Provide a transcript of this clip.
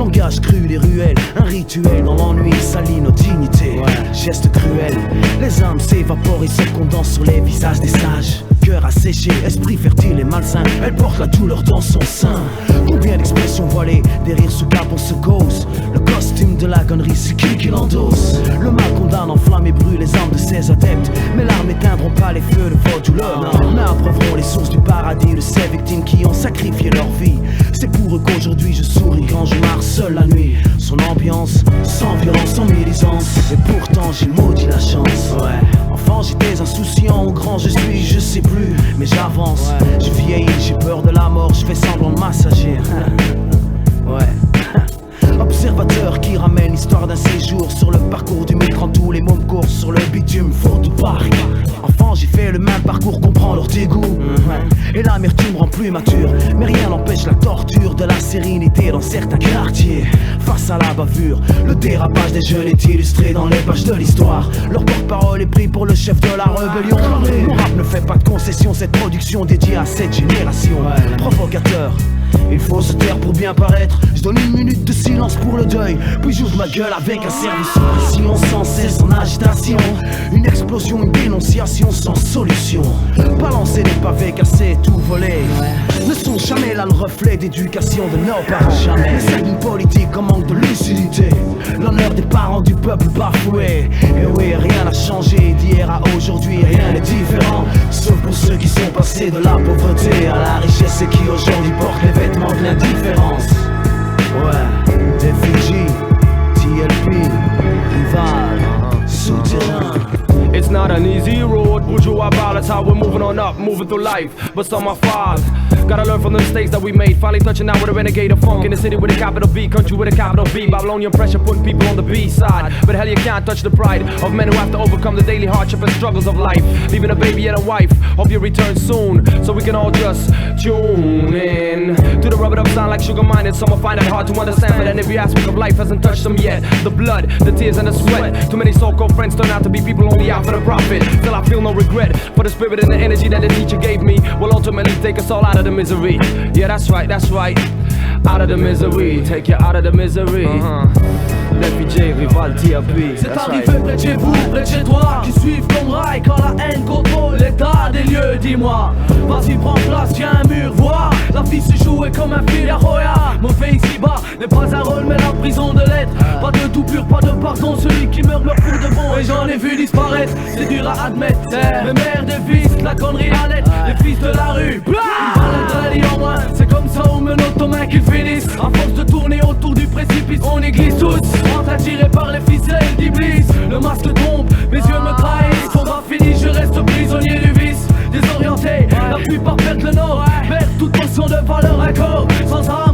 Langage cru des ruelles, un rituel dans l'ennui salit nos dignités. Gestes cruels, les âmes s'évaporent et se condensent sur les visages des sages. Cœur asséché, esprit fertile et malsain, elle porte la douleur dans son sein. Combien d'expressions voilées, des rires sous cap on se cause. Le costume de la connerie, c'est qui l'endosse. Le mal condamne, enflamme et brûle les âmes de ses adeptes. Mais l'arme n'éteindront pas les feux de vos douleurs, mais approuveront les sources du paradis de ces victimes qui ont sacrifié leur vie. C'est pour eux qu'aujourd'hui je souris quand je marche seul la nuit. Son ambiance, sans violence, sans médisance. Et pourtant j'ai maudit la chance. Enfant j'étais insouciant, au grand je suis, je sais plus. Mais j'avance, je vieillis, j'ai peur de la mort, je fais semblant de m'assagir. Observateur qui ramène l'histoire d'un séjour sur le parcours du métro, tous les mômes courent sur le bitume, faute de parc. Enfant j'ai fait le même parcours, comprends leur dégoût. Et l'amertume rend plus mature, mais rien n'empêche la torture de la sérénité dans certains quartiers. Face à la bavure, le dérapage des jeunes est illustré dans les pages de l'histoire. Leur porte-parole est pris pour le chef de la rébellion. Mon rap ne fait pas de concession, cette production dédiée à cette génération. Provocateur, il faut se taire pour bien paraître. Je donne une minute de silence pour le deuil, puis j'ouvre ma gueule avec un service de pression sans cesse en agitation. Une explosion, une dénonciation sans solution. Balancer des pavés, casser, tout voler ne sont jamais là le reflet d'éducation de nos parents. Jamais. C'est une politique en manque de lucidité. L'honneur des parents du peuple bafoué. Et oui, rien n'a changé d'hier à aujourd'hui, rien n'est différent. Sauf pour ceux qui sont passés de la pauvreté à la richesse et qui aujourd'hui portent les vêtements de l'indifférence. Des Fidji, TLP, rival, souterrain. It's not an easy road, bourgeois balance, how we're moving on up, moving through life, but some are far. Gotta learn from the mistakes that we made. Finally touching out with a renegade of funk in the city with a capital B, country with a capital B. Babylonian pressure putting people on the B side, but hell you can't touch the pride of men who have to overcome the daily hardship and struggles of life. Leaving a baby and a wife, hope you return soon, so we can all just tune in to the rub it up sound like sugar minded. Some will find it hard to understand, but then every aspect of life hasn't touched them yet. The blood, the tears and the sweat. Too many so-called friends turn out to be people only out for the profit. Still I feel no regret for the spirit and the energy that the teacher gave me will ultimately take us all out of the misery. Yeah, that's right, out of the misery, take you out of the misery. Réfugié, rival, TLP. C'est arrivé près de chez vous, près de chez toi, qui suivent comme rail quand la haine contrôle l'état des lieux. Dis-moi, vas-y prends place, tiens un mur, vois la vie se jouer comme un fil à Roya. Mauvais ici-bas n'est pas un rôle mais la prison de l'être. Pas de tout pur, pas de pardon, celui qui meurt meurt pour de bon. Et j'en ai vu disparaître, c'est dur à admettre. Les mères des fils, la connerie à lettre, les fils de la rue. Une balle de en moins, c'est comme ça aux menottes aux mains qu'ils finissent. À force de tourner autour du précipice, on église tous. Attiré par les ficelles d'Iblis, le masque tombe, mes yeux me trahissent. Combat fini, je reste prisonnier du vice. Désorienté, la plupart perdent le nord, perdent toute notion de valeur à corps. Sans armes,